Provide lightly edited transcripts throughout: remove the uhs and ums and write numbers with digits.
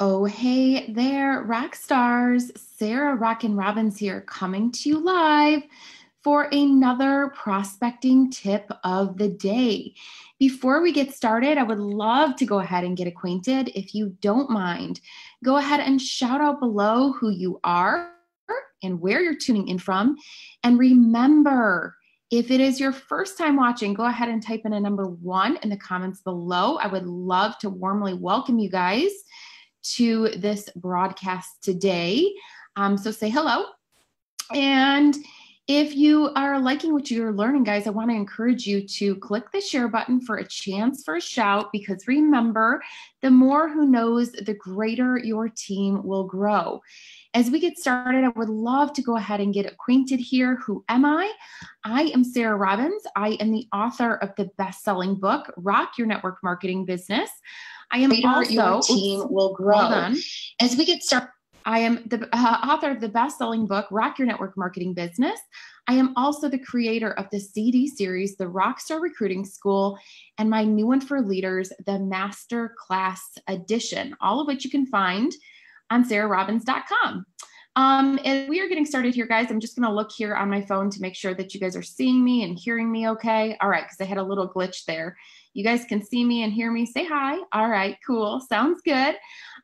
Oh, hey there, rock stars. Sarah Rockin' Robbins here, coming to you live for another prospecting tip of the day. Before we get started, I would love to go ahead and get acquainted. If you don't mind, go ahead and shout out below who you are and where you're tuning in from. And remember, if it is your first time watching, go ahead and type in a number 1 in the comments below. I would love to warmly welcome you guys to this broadcast today. So say hello. And if you are liking what you're learning, guys, I want to encourage you to click the share button for a chance for a shout, because remember, the more who knows, the greater your team will grow. As we get started, I would love to go ahead and get acquainted here. Who am I? I am Sarah Robbins. I am the author of the best-selling book, Rock Your Network Marketing Business. I am also, your team will grow. As we get started, I am the author of the best-selling book, Rock Your Network Marketing Business. I am also the creator of the CD series, the Rockstar Recruiting School, and my new one for leaders, the Master Class Edition, all of which you can find on sarahrobbins.com. As we are getting started here, guys, I'm just going to look here on my phone to make sure that you guys are seeing me and hearing me okay. All right, because I had a little glitch there. You guys can see me and hear me. Say hi. All right, cool. Sounds good.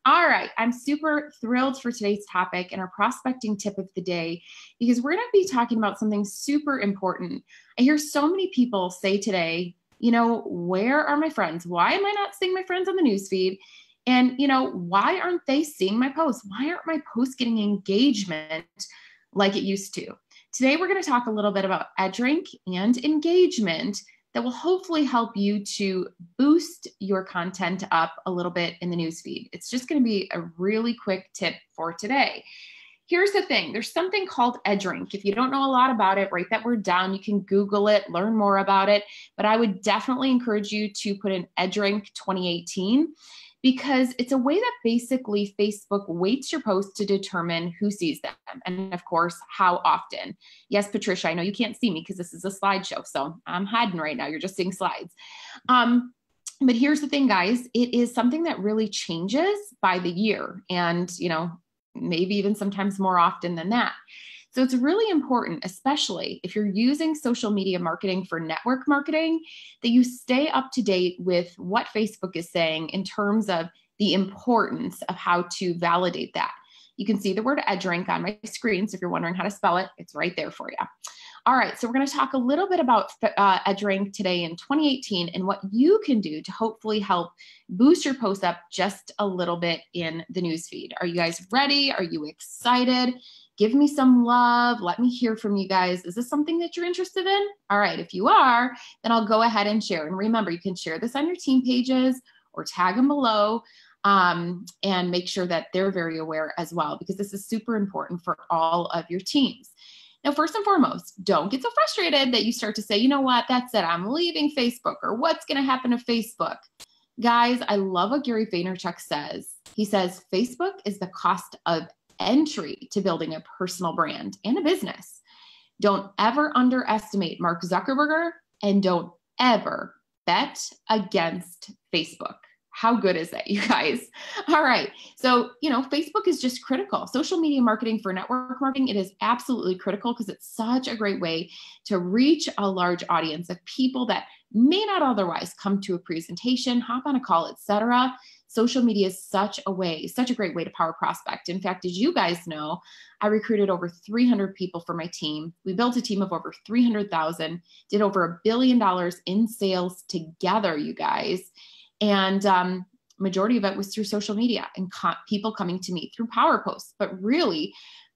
All right, I'm super thrilled for today's topic and our prospecting tip of the day, because we're going to be talking about something super important. I hear so many people say today, where are my friends? Why am I not seeing my friends on the newsfeed? And, why aren't they seeing my posts? Why aren't my posts getting engagement like it used to? Today, we're going to talk a little bit about Edgerank and engagement that will hopefully help you to boost your content up a little bit in the newsfeed. It's just going to be a really quick tip for today. Here's the thing. There's something called Edgerank. If you don't know a lot about it, write that word down. You can Google it, learn more about it. But I would definitely encourage you to put in Edgerank 2018, because it's a way that basically Facebook weights your posts to determine who sees them. And of course, how often. Yes, Patricia, I know you can't see me because this is a slideshow, so I'm hiding right now. You're just seeing slides. But here's the thing, guys. It is something that really changes by the year, and, maybe even sometimes more often than that. So it's really important, especially if you're using social media marketing for network marketing, that you stay up to date with what Facebook is saying in terms of the importance of how to validate that. You can see the word Edgerank on my screen, so if you're wondering how to spell it, it's right there for you. All right, so we're going to talk a little bit about Edgerank today in 2018 and what you can do to hopefully help boost your posts up just a little bit in the newsfeed. Are you guys ready? Are you excited? Give me some love. Let me hear from you guys. Is this something that you're interested in? All right, if you are, then I'll go ahead and share. And remember, you can share this on your team pages or tag them below, and make sure that they're very aware as well, because this is super important for all of your teams. Now, first and foremost, don't get so frustrated that you start to say, you know what, that's it, I'm leaving Facebook, or what's going to happen to Facebook. Guys, I love what Gary Vaynerchuk says. He says, Facebook is the cost of entry to building a personal brand and a business. Don't ever underestimate Mark Zuckerberg, and don't ever bet against Facebook. How good is that, you guys? All right. So, Facebook is just critical. Social media marketing for network marketing, it is absolutely critical because it's such a great way to reach a large audience of people that may not otherwise come to a presentation, hop on a call, etc. Social media is such a great way to power prospect. In fact, as you guys know, I recruited over 300 people for my team. We built a team of over 300,000, did over $1 billion in sales together, you guys. And majority of it was through social media and people coming to me through power posts, but really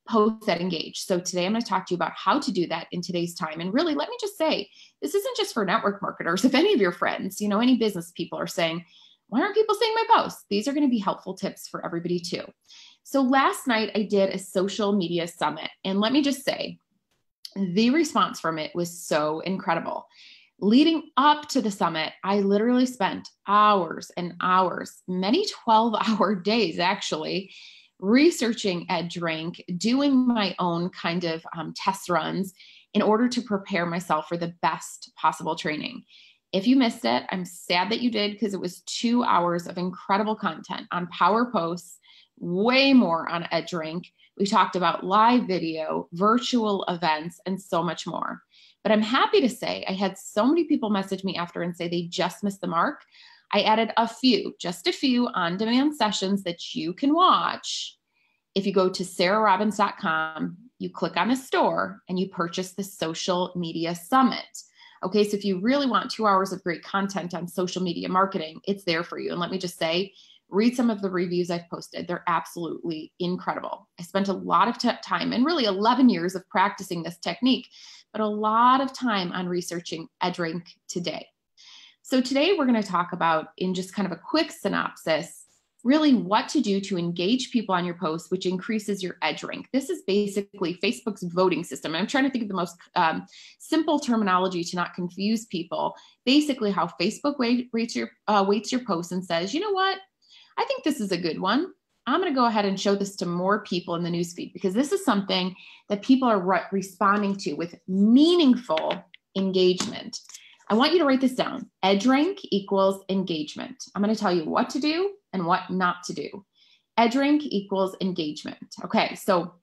posts that engage. So today I'm going to talk to you about how to do that in today's time. And really, let me just say, this isn't just for network marketers. If any of your friends, any business people are saying, why aren't people seeing my posts? These are going to be helpful tips for everybody too. So last night I did a social media summit, and let me just say, the response from it was so incredible. Leading up to the summit, I literally spent hours and hours, many 12-hour days actually, researching Edgerank, doing my own kind of test runs in order to prepare myself for the best possible training. If you missed it, I'm sad that you did, because it was 2 hours of incredible content on Power Posts, way more on Edgerank. We talked about live video, virtual events, and so much more. But I'm happy to say I had so many people message me after and say they just missed the mark. I added just a few on-demand sessions that you can watch. If you go to sarahrobbins.com, you click on a store and you purchase the Social Media Summit. Okay, so if you really want 2 hours of great content on social media marketing, it's there for you. And let me just say, read some of the reviews I've posted. They're absolutely incredible. I spent a lot of time, and really 11 years of practicing this technique, but a lot of time on researching Edgerank today. So today we're going to talk about, in just kind of a quick synopsis, really what to do to engage people on your posts, which increases your Edgerank. This is basically Facebook's voting system. I'm trying to think of the most simple terminology to not confuse people. Basically how Facebook weights your posts and says, you know what? I think this is a good one. I'm going to go ahead and show this to more people in the newsfeed, because this is something that people are responding to with meaningful engagement. I want you to write this down. Edgerank equals engagement. I'm going to tell you what to do and what not to do. Edgerank equals engagement. Okay, so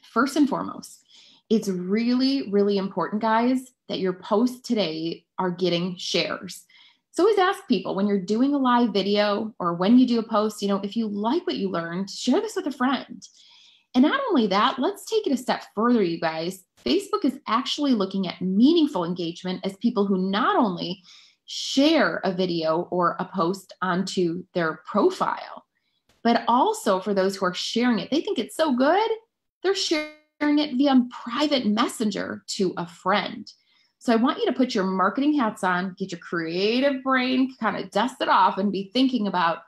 first and foremost, it's really, really important, guys, that your posts today are getting shares. So always ask people, when you're doing a live video or when you do a post, if you like what you learned, share this with a friend. And not only that, let's take it a step further, you guys. Facebook is actually looking at meaningful engagement as people who not only share a video or a post onto their profile, but also for those who are sharing it. They think it's so good, they're sharing it via private messenger to a friend. So I want you to put your marketing hats on, get your creative brain kind of dusted off, and be thinking about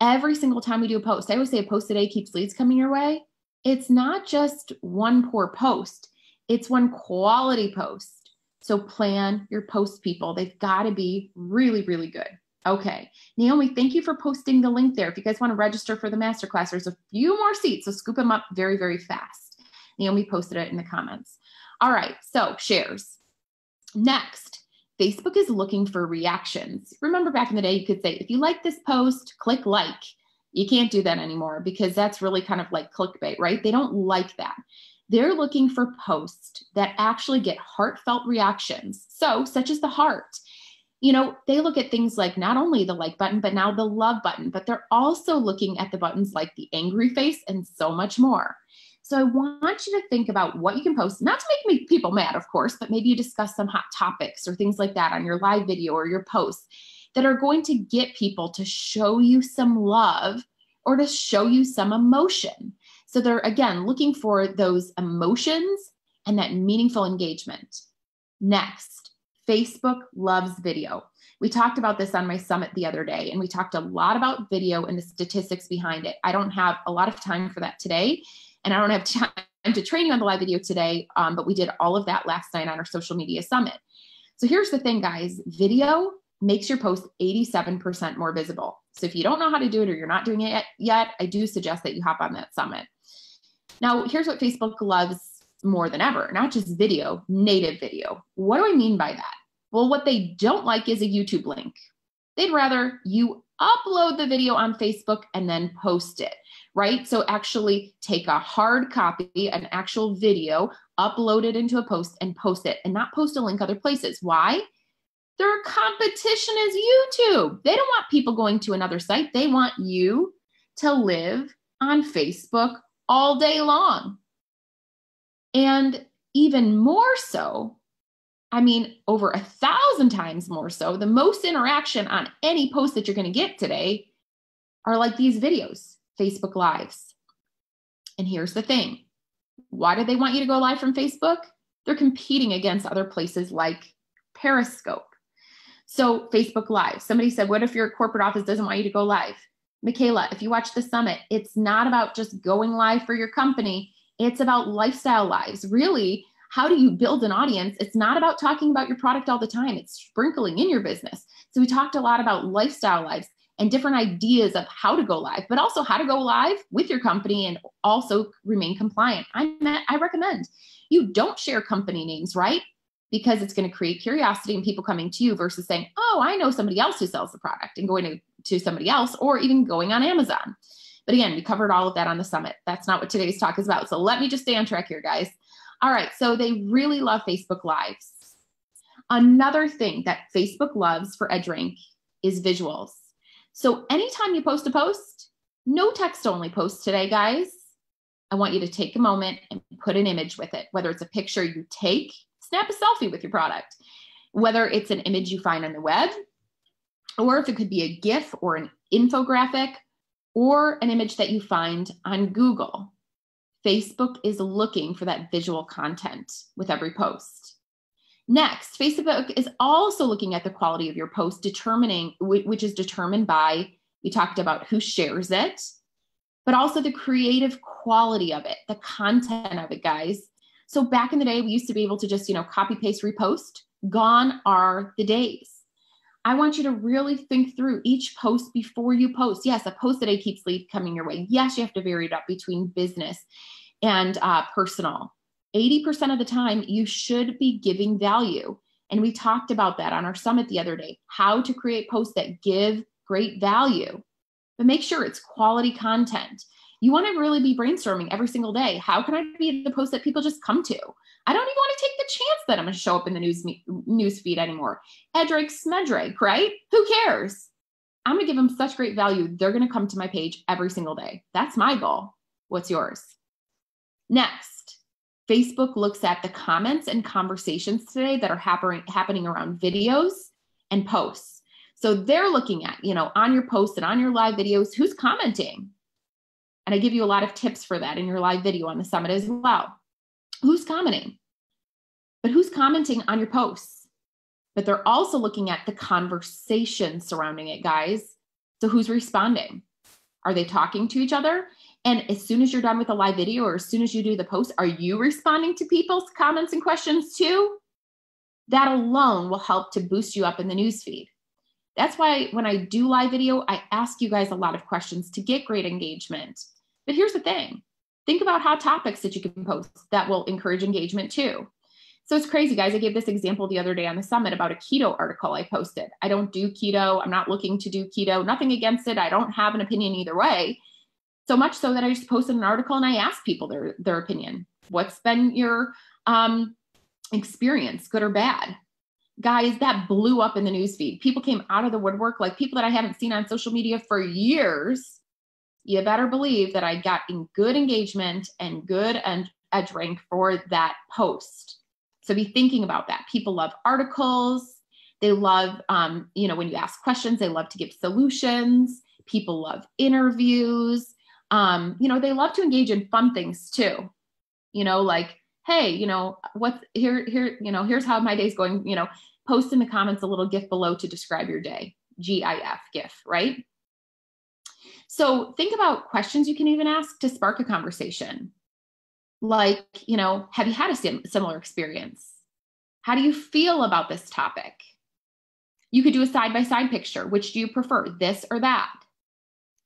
every single time we do a post. I always say a post a day keeps leads coming your way. It's not just one poor post. It's one quality post. So plan your posts, people. They've got to be really, really good. Okay. Naomi, thank you for posting the link there. If you guys want to register for the masterclass, there's a few more seats, so scoop them up very, very fast. Naomi posted it in the comments. All right. So shares. Next, Facebook is looking for reactions. Remember back in the day, you could say, if you like this post, click like. You can't do that anymore, because that's really kind of like clickbait, right? They don't like that. They're looking for posts that actually get heartfelt reactions. So, such as the heart. They look at things like not only the like button, but now the love button, but they're also looking at the buttons like the angry face and so much more. So I want you to think about what you can post, not to make people mad, of course, but maybe you discuss some hot topics or things like that on your live video or your posts that are going to get people to show you some love or to show you some emotion. So they're, again, looking for those emotions and that meaningful engagement. Next, Facebook loves video. We talked about this on my summit the other day, and we talked a lot about video and the statistics behind it. I don't have a lot of time for that today, and I don't have time to train you on the live video today, but we did all of that last night on our social media summit. So here's the thing, guys. Video makes your post 87% more visible. So if you don't know how to do it or you're not doing it yet, I do suggest that you hop on that summit. Now, here's what Facebook loves more than ever, not just video, native video. What do I mean by that? Well, what they don't like is a YouTube link. They'd rather you upload the video on Facebook and then post it, right? So actually take a hard copy, an actual video, upload it into a post and post it, and not post a link other places. Why? Their competition is YouTube. They don't want people going to another site. They want you to live on Facebook all day long. And even more so, over 1,000 times more so, the most interaction on any post that you're going to get today are like these videos, Facebook Lives. And here's the thing. Why do they want you to go live from Facebook? They're competing against other places like Periscope. So Facebook Live, somebody said, what if your corporate office doesn't want you to go live? Michaela, if you watch the summit, it's not about just going live for your company. It's about lifestyle lives. Really, how do you build an audience? It's not about talking about your product all the time. It's sprinkling in your business. So we talked a lot about lifestyle lives and different ideas of how to go live, but also how to go live with your company and also remain compliant. I recommend you don't share company names, right? because it's going to create curiosity and people coming to you versus saying, oh, I know somebody else who sells the product, and going to somebody else, or even going on Amazon. But again, we covered all of that on the summit. That's not what today's talk is about. So let me just stay on track here, guys. All right. So they really love Facebook Lives. Another thing that Facebook loves for Edgerank is visuals. So anytime you post a post, no text only posts today, guys. I want you to take a moment and put an image with it, whether it's a picture you take, snap a selfie with your product, whether it's an image you find on the web, or if it could be a GIF or an infographic, or an image that you find on Google. Facebook is looking for that visual content with every post. Next, Facebook is also looking at the quality of your post, which is determined by, we talked about who shares it, but also the creative quality of it, the content of it, guys. So back in the day, we used to be able to just, copy, paste, repost. Gone are the days. I want you to really think through each post before you post. Yes, a post a day keeps coming your way. Yes, you have to vary it up between business and personal. 80% of the time, you should be giving value. And we talked about that on our summit the other day, how to create posts that give great value, but make sure it's quality content. You want to really be brainstorming every single day. How can I be the post that people just come to? I don't even want to take the chance that I'm going to show up in the news feed anymore. Edgerank, smedrank, right? Who cares? I'm going to give them such great value. They're going to come to my page every single day. That's my goal. What's yours? Next, Facebook looks at the comments and conversations today that are happening around videos and posts. So they're looking at, on your posts and on your live videos, who's commenting? And I give you a lot of tips for that in your live video on the summit as well. Who's commenting? But who's commenting on your posts? But they're also looking at the conversation surrounding it, guys. So who's responding? Are they talking to each other? And as soon as you're done with the live video, or as soon as you do the post, are you responding to people's comments and questions too? That alone will help to boost you up in the newsfeed. That's why when I do live video, I ask you guys a lot of questions to get great engagement. But here's the thing. Think about hot topics that you can post that will encourage engagement too. So it's crazy, guys. I gave this example the other day on the summit about a keto article I posted. I don't do keto. I'm not looking to do keto. Nothing against it. I don't have an opinion either way. So much so that I just posted an article and I asked people their opinion. What's been your experience, good or bad? Guys, that blew up in the newsfeed. People came out of the woodwork, like people that I haven't seen on social media for years. You better believe that I got in good engagement and good Edgerank for that post. So be thinking about that. People love articles. They love, when you ask questions, they love to give solutions. People love interviews. They love to engage in fun things too. Like, hey, what's here's how my day's going. Post in the comments a little GIF below to describe your day. GIF, GIF, right? So think about questions you can even ask to spark a conversation. Like, have you had a similar experience? How do you feel about this topic? You could do a side-by-side picture. Which do you prefer, this or that?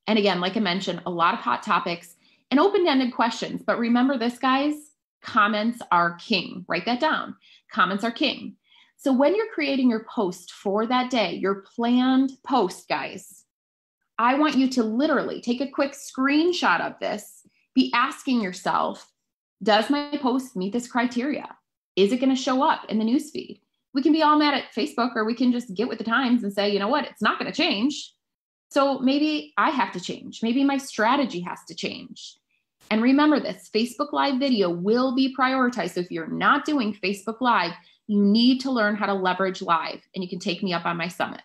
And again, like I mentioned, a lot of hot topics and open-ended questions. But remember this, guys, comments are king. Write that down. Comments are king. So when you're creating your post for that day, your planned post, guys, I want you to literally take a quick screenshot of this, be asking yourself, does my post meet this criteria? Is it going to show up in the newsfeed? We can be all mad at Facebook, or we can just get with the times and say, you know what, it's not going to change. So maybe I have to change. Maybe my strategy has to change. And remember this, Facebook Live video will be prioritized. So if you're not doing Facebook Live, you need to learn how to leverage live, and you can take me up on my summit.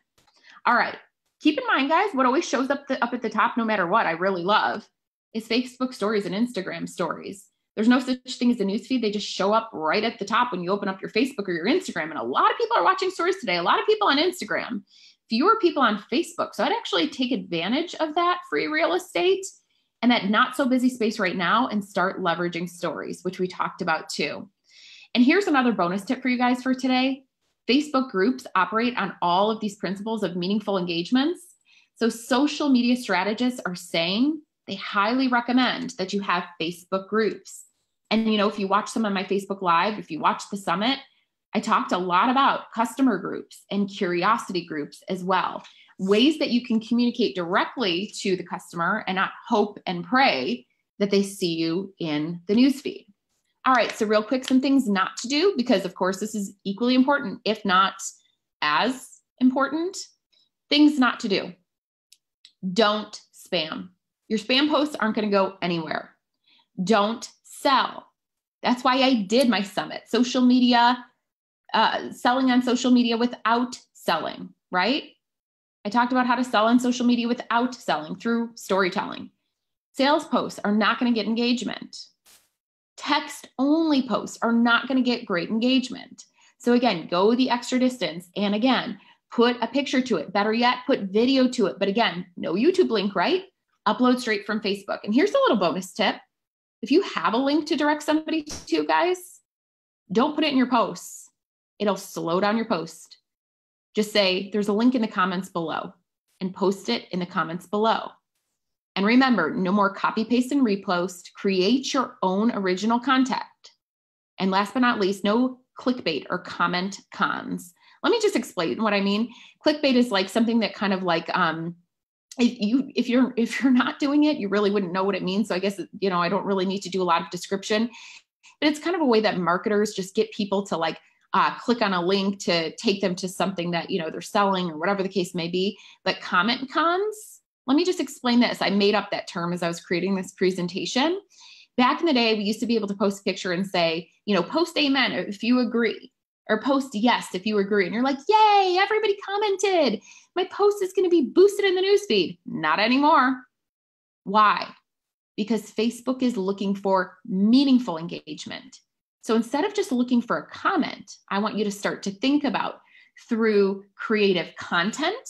All right. Keep in mind, guys, what always shows up at the top, no matter what, I really love, is Facebook stories and Instagram stories. There's no such thing as a newsfeed. They just show up right at the top when you open up your Facebook or your Instagram. And a lot of people are watching stories today. A lot of people on Instagram, fewer people on Facebook. So I'd actually take advantage of that free real estate and that not so busy space right now and start leveraging stories, which we talked about too. And here's another bonus tip for you guys for today. Facebook groups operate on all of these principles of meaningful engagements. So social media strategists are saying they highly recommend that you have Facebook groups. And, if you watch some of my Facebook Live, if you watch the summit, I talked a lot about customer groups and curiosity groups as well. Ways that you can communicate directly to the customer and not hope and pray that they see you in the newsfeed. All right, so real quick, some things not to do, because of course this is equally important, if not as important. Things not to do. Don't spam. Your spam posts aren't going to go anywhere. Don't sell. That's why I did my summit, social media, selling on social media without selling, right? I talked about how to sell on social media without selling through storytelling. Sales posts are not going to get engagement. Text only posts are not going to get great engagement. So again, go the extra distance. And again, put a picture to it. Better yet, put video to it. But again, no YouTube link, right? Upload straight from Facebook. And here's a little bonus tip. If you have a link to direct somebody to, guys, don't put it in your posts. It'll slow down your post. Just say, there's a link in the comments below, and post it in the comments below. And remember, no more copy, paste, and repost. Create your own original content. And last but not least, no clickbait or comment cons. Let me just explain what I mean. Clickbait is like something that kind of like, if you're not doing it, you really wouldn't know what it means. So I guess, I don't really need to do a lot of description, but it's kind of a way that marketers just get people to like click on a link to take them to something that, they're selling or whatever the case may be. But comment cons, let me just explain this. I made up that term as I was creating this presentation. Back in the day, we used to be able to post a picture and say, post amen if you agree, or post yes if you agree. And you're like, yay, everybody commented. My post is going to be boosted in the newsfeed. Not anymore. Why? Because Facebook is looking for meaningful engagement. So instead of just looking for a comment, I want you to start to think about, through creative content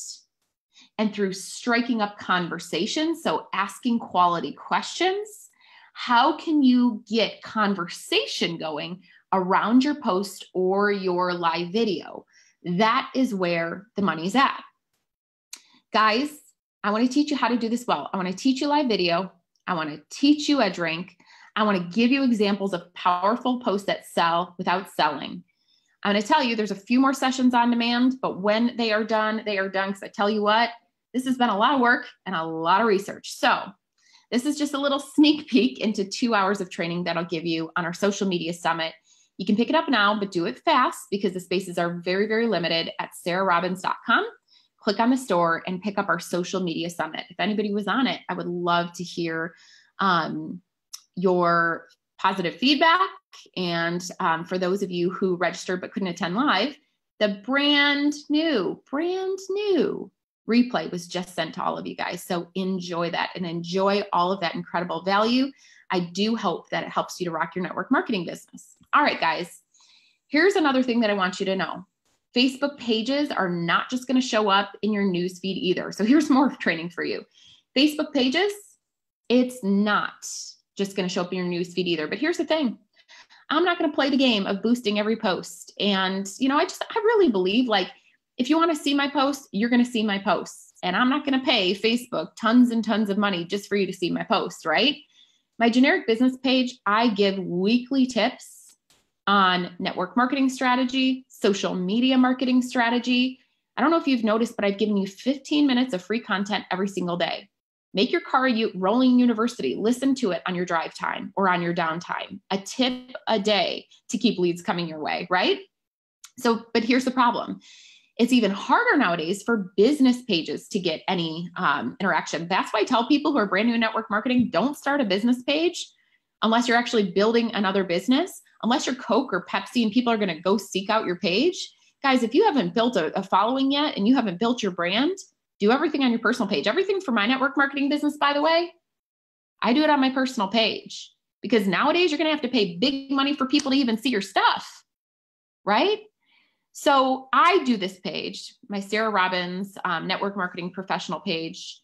and through striking up conversations, so asking quality questions, how can you get conversation going around your post or your live video? That is where the money's at. Guys, I want to teach you how to do this well. I want to teach you live video. I want to teach you Edgerank. I want to give you examples of powerful posts that sell without selling. I'm going to tell you there's a few more sessions on demand, but when they are done, they are done. Because I tell you what, this has been a lot of work and a lot of research. So this is just a little sneak peek into 2 hours of training that I'll give you on our social media summit. You can pick it up now, but do it fast because the spaces are very, very limited at sarahrobbins.com. Click on the store and pick up our social media summit. If anybody was on it, I would love to hear your positive feedback. And for those of you who registered but couldn't attend live, the brand new replay was just sent to all of you guys. So enjoy that and enjoy all of that incredible value. I do hope that it helps you to rock your network marketing business. All right, guys, here's another thing that I want you to know. Facebook pages are not just going to show up in your newsfeed either. So here's more training for you. Facebook pages, it's not just going to show up in your newsfeed either. But here's the thing. I'm not going to play the game of boosting every post. And, I really believe, like, if you want to see my posts, you're going to see my posts. And I'm not going to pay Facebook tons and tons of money just for you to see my posts, right? My generic business page, I give weekly tips on network marketing strategy, social media marketing strategy. I don't know if you've noticed, but I've given you 15 minutes of free content every single day. Make your car a rolling university. Listen to it on your drive time or on your downtime. A tip a day to keep leads coming your way, right? So, but here's the problem. It's even harder nowadays for business pages to get any interaction. That's why I tell people who are brand new in network marketing, don't start a business page unless you're actually building another business, unless you're Coke or Pepsi and people are going to go seek out your page. Guys, if you haven't built a following yet and you haven't built your brand, do everything on your personal page. Everything for my network marketing business, by the way, I do it on my personal page because nowadays you're going to have to pay big money for people to even see your stuff, right? So I do this page, my Sarah Robbins network marketing professional page,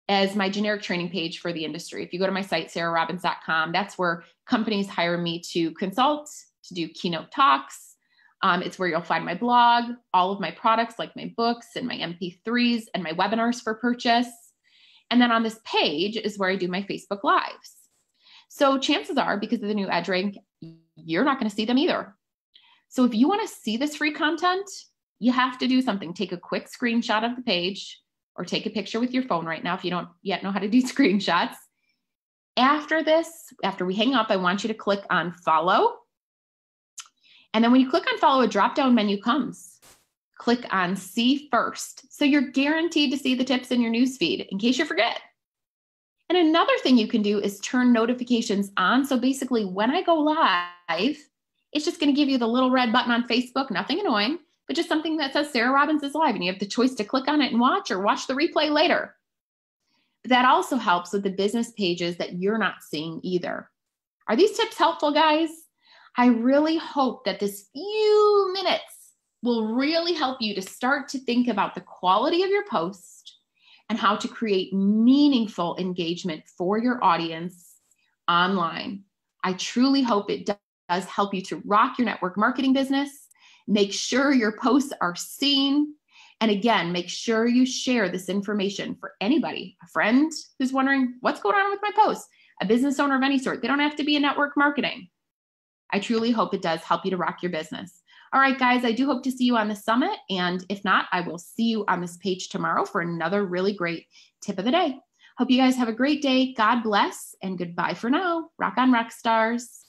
as my generic training page for the industry. If you go to my site, sarahrobbins.com, that's where companies hire me to consult, to do keynote talks. It's where you'll find my blog, all of my products like my books and my MP3s and my webinars for purchase. And then on this page is where I do my Facebook Lives. So chances are, because of the new Edgerank, you're not going to see them either. So if you want to see this free content, you have to do something. Take a quick screenshot of the page or take a picture with your phone right now if you don't yet know how to do screenshots. After this, after we hang up, I want you to click on follow. And then when you click on follow, a drop-down menu comes. Click on see first. So you're guaranteed to see the tips in your newsfeed in case you forget. And another thing you can do is turn notifications on. So basically when I go live, it's just going to give you the little red button on Facebook, nothing annoying, but just something that says Sarah Robbins is live, and you have the choice to click on it and watch or watch the replay later. But that also helps with the business pages that you're not seeing either. Are these tips helpful, guys? I really hope that this few minutes will really help you to start to think about the quality of your post and how to create meaningful engagement for your audience online. I truly hope it does help you to rock your network marketing business. Make sure your posts are seen. And again, make sure you share this information for anybody, a friend who's wondering what's going on with my post, a business owner of any sort. They don't have to be in network marketing. I truly hope it does help you to rock your business. All right, guys, I do hope to see you on the summit. And if not, I will see you on this page tomorrow for another really great tip of the day. Hope you guys have a great day. God bless and goodbye for now. Rock on, rock stars.